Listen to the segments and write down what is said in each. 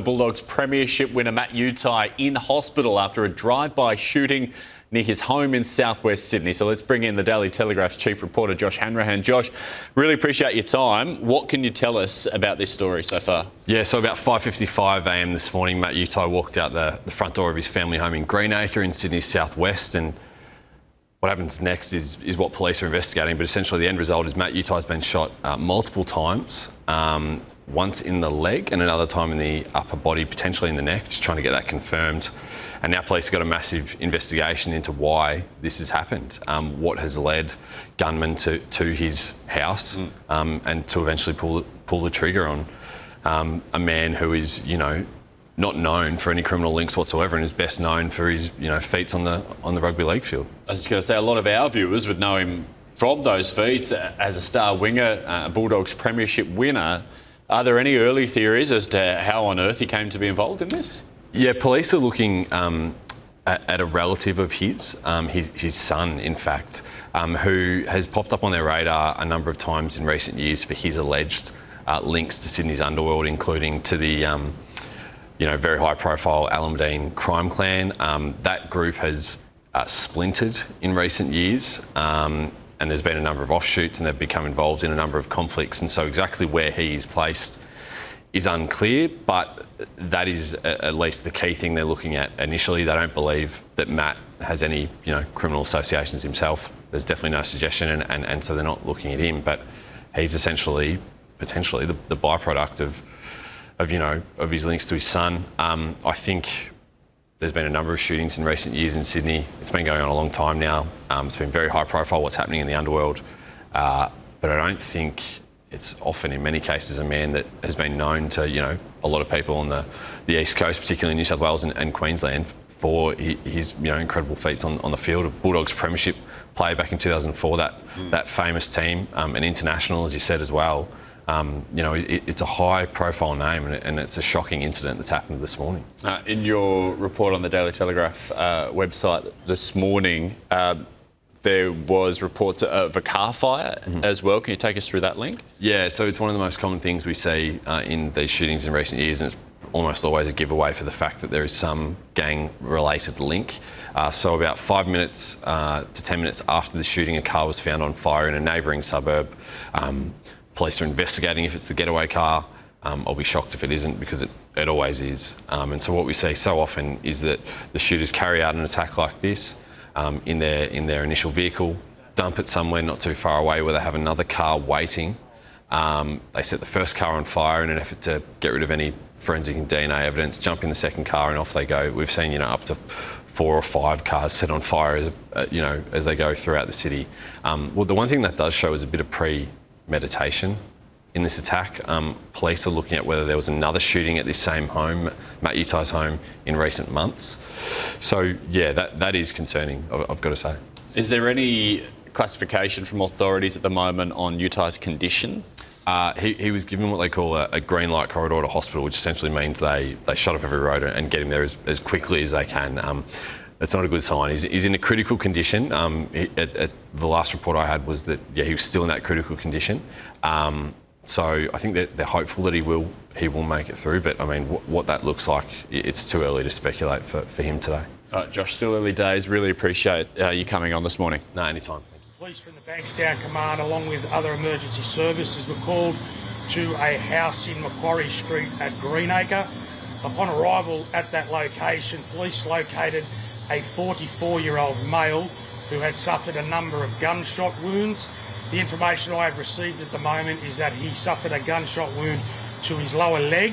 Bulldogs Premiership winner Matt Utai in hospital after a drive-by shooting near his home in southwest Sydney. So let's bring in the Daily Telegraph's chief reporter, Josh Hanrahan. Josh, really appreciate your time. What can you tell us about this story so far? Yeah, so about 5:55 a.m. this morning, Matt Utai walked out the front door of his family home in Greenacre in Sydney's southwest, and what happens next is what police are investigating, but essentially the end result is Matt Utai's been shot multiple times, once in the leg and another time in the upper body, potentially in the neck, just trying to get that confirmed. And now police have got a massive investigation into why this has happened, what has led gunmen to his house and to eventually pull the trigger on a man who is, not known for any criminal links whatsoever and is best known for his, feats on the rugby league field. I was just going to say, a lot of our viewers would know him from those feats as a star winger, a Bulldogs Premiership winner. Are there any early theories as to how on earth he came to be involved in this? Yeah, police are looking at a relative of his son, in fact, who has popped up on their radar a number of times in recent years for his alleged links to Sydney's underworld, including to the very high-profile Alameddine crime clan. That group has splintered in recent years, and there's been a number of offshoots, and they've become involved in a number of conflicts. And so exactly where he is placed is unclear, but that is at least the key thing they're looking at initially. They don't believe that Matt has any, criminal associations himself. There's definitely no suggestion, and so they're not looking at him. But he's essentially, potentially, the byproduct of his links to his son. I think there's been a number of shootings in recent years in Sydney. It's been going on a long time now. It's been very high profile what's happening in the underworld. But I don't think it's often, in many cases, a man that has been known to, a lot of people on the East Coast, particularly in New South Wales and Queensland, for his incredible feats on the field. A Bulldogs Premiership player back in 2004, that famous team, an international, as you said, as well. It's a high-profile name, and it's a shocking incident that's happened this morning. In your report on the Daily Telegraph website this morning, there was reports of a car fire as well. Can you take us through that link? Yeah, so it's one of the most common things we see in these shootings in recent years, and it's almost always a giveaway for the fact that there is some gang-related link. So about 5 minutes to 10 minutes after the shooting, a car was found on fire in a neighbouring suburb. Police are investigating if it's the getaway car. I'll be shocked if it isn't, because it always is. And so what we see so often is that the shooters carry out an attack like this in their initial vehicle, dump it somewhere not too far away where they have another car waiting. They set the first car on fire in an effort to get rid of any forensic and DNA evidence, jump in the second car, and off they go. We've seen up to 4 or 5 cars set on fire as they go throughout the city. Well, the one thing that does show is a bit of premeditation in this attack. Police are looking at whether there was another shooting at this same home, Matt Utai's home, in recent months. So yeah, that is concerning, I've got to say. Is there any classification from authorities at the moment on Utai's condition? He was given what they call a green light corridor to hospital, which essentially means they shut up every road and get him there as quickly as they can. That's not a good sign. He's in a critical condition. At the last report I had was that, he was still in that critical condition. So I think that they're hopeful that he will make it through. But I mean, what that looks like, it's too early to speculate for him today. Josh, still early days. Really appreciate you coming on this morning. No, anytime. Police from the Bankstown Command, along with other emergency services, were called to a house in Macquarie Street at Greenacre. Upon arrival at that location, police located a 44-year-old male who had suffered a number of gunshot wounds. The information I have received at the moment is that he suffered a gunshot wound to his lower leg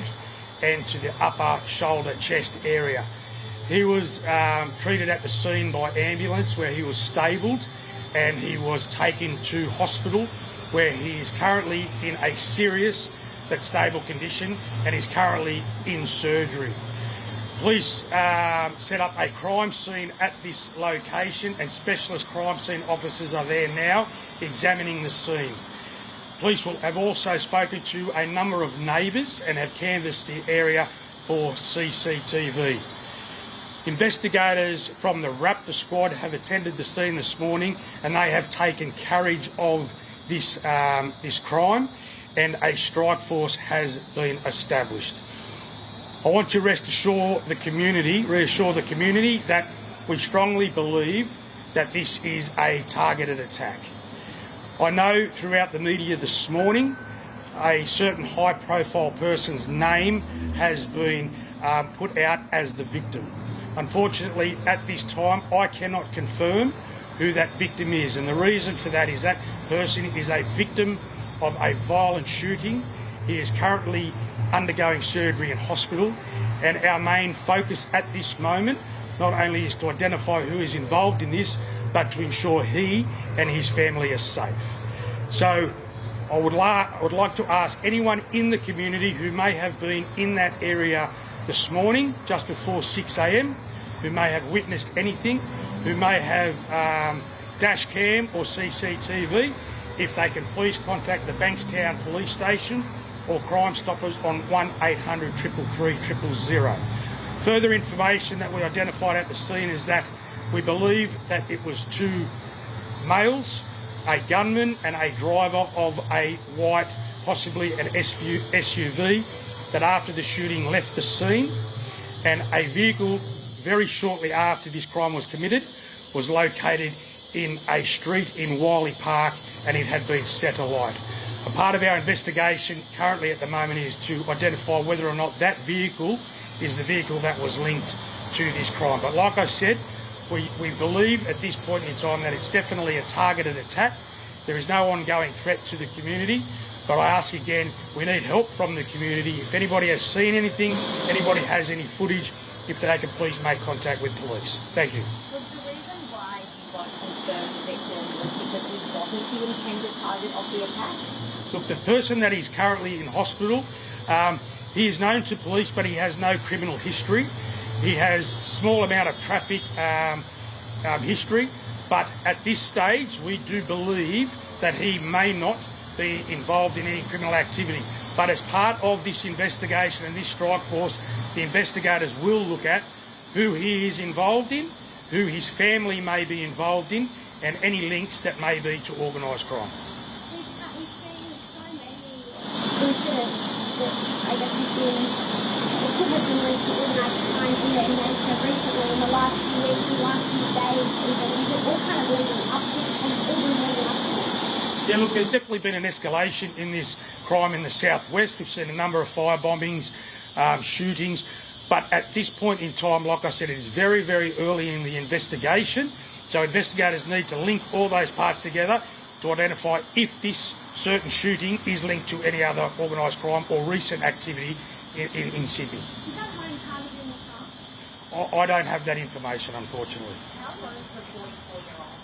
and to the upper shoulder chest area. He was treated at the scene by ambulance, where he was stabled, and he was taken to hospital, where he is currently in a serious but stable condition and is currently in surgery. Police set up a crime scene at this location, and specialist crime scene officers are there now examining the scene. Police have also spoken to a number of neighbours and have canvassed the area for CCTV. Investigators from the Raptor squad have attended the scene this morning, and they have taken carriage of this crime, and a strike force has been established. I want to reassure the community that we strongly believe that this is a targeted attack. I know throughout the media this morning a certain high-profile person's name has been put out as the victim. Unfortunately, at this time, I cannot confirm who that victim is, and the reason for that is that person is a victim of a violent shooting. He is currently undergoing surgery in hospital, and our main focus at this moment not only is to identify who is involved in this, but to ensure he and his family are safe. So I would like to ask anyone in the community who may have been in that area this morning, just before 6 a.m, who may have witnessed anything, who may have dash cam or CCTV, if they can please contact the Bankstown Police Station or Crime Stoppers on 1800 333 000. Further information that we identified at the scene is that we believe that it was two males, a gunman and a driver of a white, possibly an SUV, that after the shooting left the scene, and a vehicle very shortly after this crime was committed was located in a street in Wiley Park, and it had been set alight. A part of our investigation currently at the moment is to identify whether or not that vehicle is the vehicle that was linked to this crime. But like I said, we believe at this point in time that it's definitely a targeted attack. There is no ongoing threat to the community, but I ask again, we need help from the community. If anybody has seen anything, anybody has any footage, if they can please make contact with police. Thank you. Was the reason why you got confirmed victim was because he wasn't the intended target of the attack? Look, the person that is currently in hospital, he is known to police, but he has no criminal history. He has small amount of traffic history, but at this stage, we do believe that he may not be involved in any criminal activity. But as part of this investigation and this strike force, the investigators will look at who he is involved in, who his family may be involved in, and any links that may be to organised crime. We've seen so many incidents that I guess have been, it could have been linked to organised crime in their nature recently in the last few weeks and the last few days even. Is it all kind of leading up to, has it all been leading up to this? Yeah, look, there's definitely been an escalation in this crime in the southwest. We've seen a number of fire bombings, shootings, but at this point in time, like I said, it is very, very early in the investigation. So investigators need to link all those parts together to identify if this certain shooting is linked to any other organised crime or recent activity in Sydney. Is that home targeted in the past? I don't have that information, unfortunately. How was the 44-year-old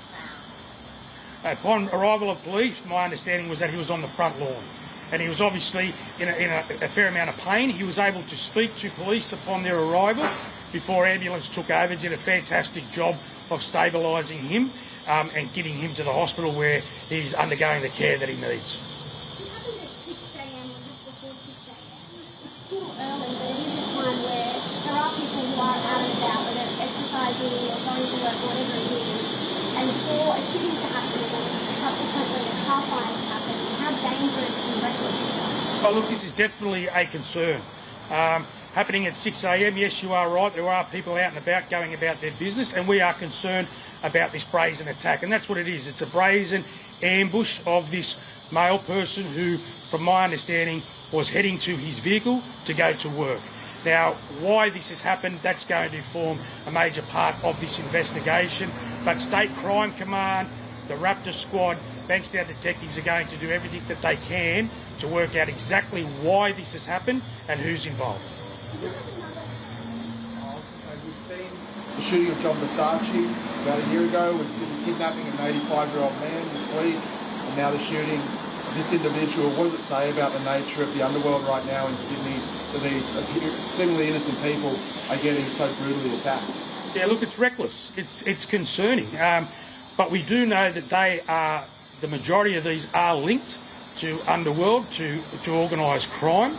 found? Upon arrival of police, my understanding was that he was on the front lawn, and he was obviously in a fair amount of pain. He was able to speak to police upon their arrival before ambulance took over, did a fantastic job of stabilising him and getting him to the hospital where he's undergoing the care that he needs. This happened at 6 a.m. or just before 6 a.m. It's still early, but it is a time where there are people who are out and about, whether it's exercising or going to work, whatever it is. And for a shooting to happen and subsequently a car fire to happen, how dangerous and reckless is that? Oh, look, this is definitely a concern. Happening at 6 a.m, yes, you are right, there are people out and about going about their business, and we are concerned about this brazen attack. And that's what it is. It's a brazen ambush of this male person who, from my understanding, was heading to his vehicle to go to work. Now, why this has happened, that's going to form a major part of this investigation. But State Crime Command, the Raptor Squad, Bankstown detectives are going to do everything that they can to work out exactly why this has happened and who's involved. We've seen the shooting of John Versace about a year ago. We've seen the kidnapping of an 85-year-old man this week, and now the shooting of this individual. What does it say about the nature of the underworld right now in Sydney, that these seemingly innocent people are getting so brutally attacked? Yeah, look, it's reckless. It's concerning. But we do know that they are, the majority of these are linked to underworld, to organised crime.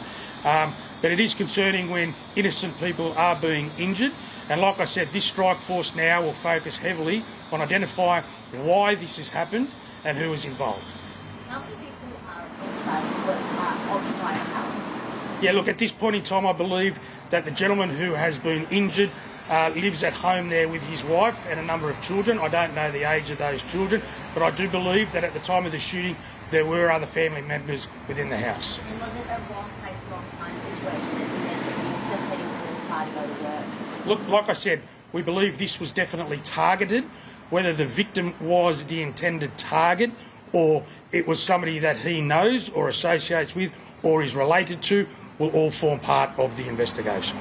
But it is concerning when innocent people are being injured. And like I said, this strike force now will focus heavily on identifying why this has happened and who is involved. How many people are inside occupying a house? Yeah, look, at this point in time, I believe that the gentleman who has been injured lives at home there with his wife and a number of children. I don't know the age of those children, but I do believe that at the time of the shooting, there were other family members within the house. And was it a wrong place, wrong time situation, as you mentioned? He was just heading to this party, go to work. Look, like I said, we believe this was definitely targeted. Whether the victim was the intended target or it was somebody that he knows or associates with or is related to will all form part of the investigation.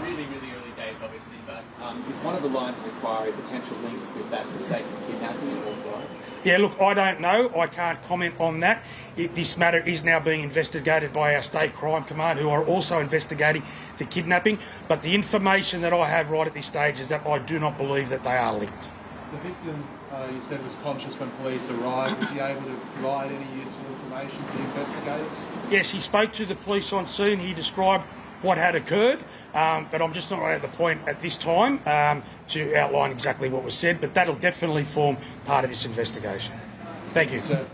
Really early days, obviously, but is one of the lines of inquiry potential links with that mistaken kidnapping or what? Yeah, look, I don't know. I can't comment on that. This matter is now being investigated by our State Crime Command, who are also investigating the kidnapping. But the information that I have right at this stage is that I do not believe that they are linked. The victim, you said, was conscious when police arrived. Was he able to provide any useful information for the investigators? Yes, he spoke to the police on scene. He described what had occurred, but I'm just not at the point at this time to outline exactly what was said, but that'll definitely form part of this investigation. Thank you. Sir.